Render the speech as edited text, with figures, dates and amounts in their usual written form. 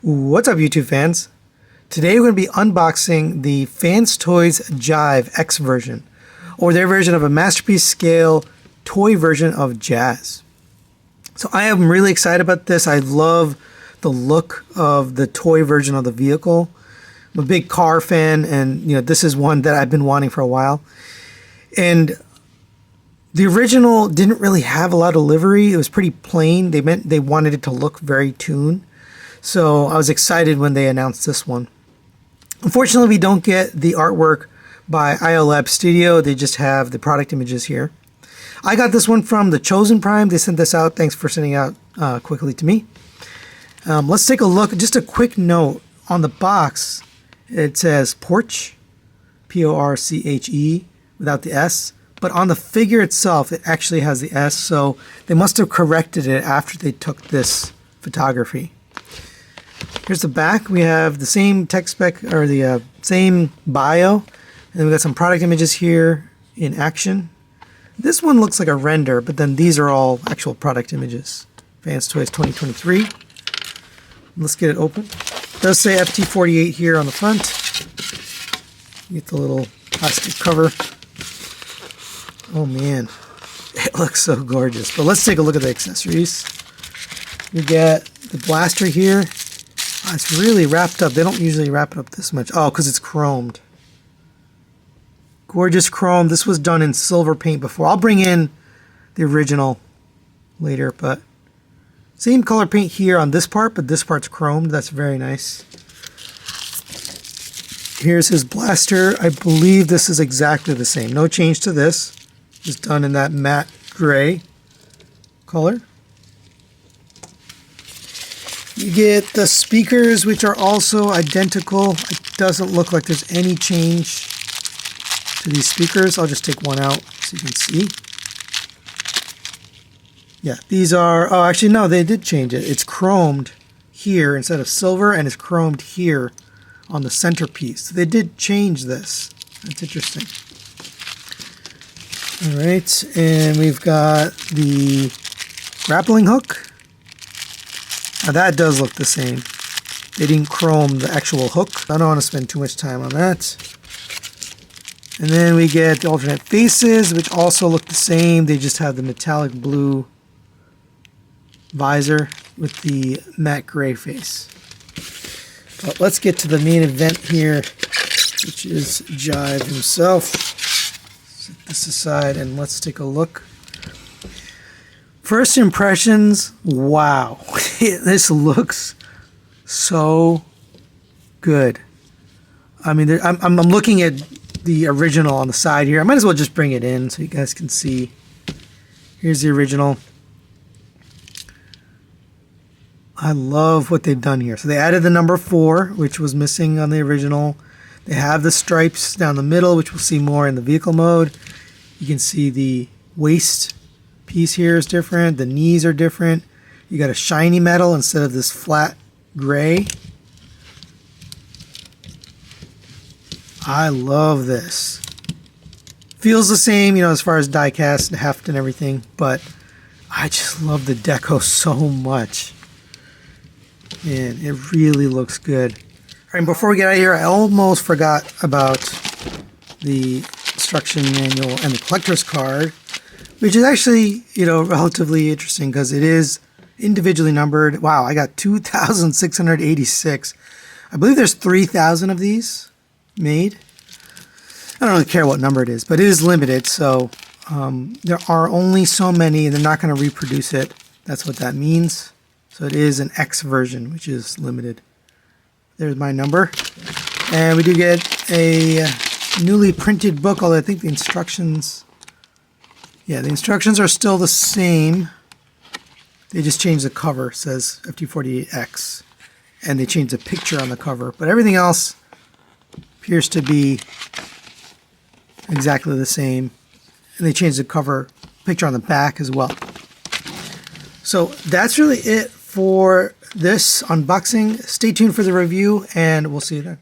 What's up, YouTube fans? Today we're going to be unboxing the FansToys Jive X version, or their version of a masterpiece scale toy version of Jazz. So I am really excited about this. I love the look of the toy version of the vehicle. I'm a big car fan, and this is one that I've been wanting for a while. And the original didn't really have a lot of livery. It was pretty plain. They wanted it to look very tuned. So I was excited when they announced this one. Unfortunately, we don't get the artwork by IO Lab Studio. They just have the product images here. I got this one from the Chosen Prime. They sent this out. Thanks for sending it out quickly to me. Let's take a look. Just a quick note. On the box, it says Porche, P-O-R-C-H-E, without the S. But on the figure itself, it actually has the S. So they must have corrected it after they took this photography. Here's the back. We have the same tech spec, or the same bio. And then we got some product images here in action. This one looks like a render, but then these are all actual product images. FansToys 2023. Let's get it open. It does say FT-48 here on the front. Get the little plastic cover. Oh man, it looks so gorgeous. But let's take a look at the accessories. We get the blaster here. Oh, it's really wrapped up. They don't usually wrap it up this much. Oh, because it's chromed. Gorgeous chrome. This was done in silver paint before. I'll bring in the original later, but same color paint here on this part, but this part's chromed. That's very nice. Here's his blaster. I believe this is exactly the same. No change to this. Just done in that matte gray color. You get the speakers, which are also identical. It doesn't look like there's any change to these speakers. I'll just take one out so you can see. Yeah, these are, oh, actually, no, they did change it. It's chromed here instead of silver, and it's chromed here on the centerpiece. So they did change this. That's interesting. All right, and we've got the grappling hook. Now that does look the same. They didn't chrome the actual hook. I don't want to spend too much time on that. And then we get the alternate faces, which also look the same. They just have the metallic blue visor with the matte gray face. But let's get to the main event here, which is Jive himself. Set this aside and let's take a look. First impressions, wow. This looks so good. I mean, I'm looking at the original on the side here. I might as well just bring it in so you guys can see. Here's the original. I love what they've done here. So they added the number 4, which was missing on the original. They have the stripes down the middle, which we'll see more in the vehicle mode. You can see the waist piece here is different. The knees are different. You got a shiny metal instead of this flat gray. I love this. Feels the same, as far as die cast and heft and everything, but I just love the deco so much. Man, it really looks good. All right, before we get out of here, I almost forgot about the instruction manual and the collector's card, which is actually, relatively interesting because it is individually numbered. Wow, I got 2,686. I believe there's 3,000 of these made. I don't really care what number it is, but it is limited, so there are only so many, and they're not going to reproduce it. That's what that means. So it is an X version, which is limited. There's my number. And we do get a newly printed book, although I think the instructions... Yeah, the instructions are still the same. They just changed the cover. It says FT-48X. And they changed the picture on the cover. But everything else appears to be exactly the same. And they changed the cover picture on the back as well. So that's really it for this unboxing. Stay tuned for the review, and we'll see you then.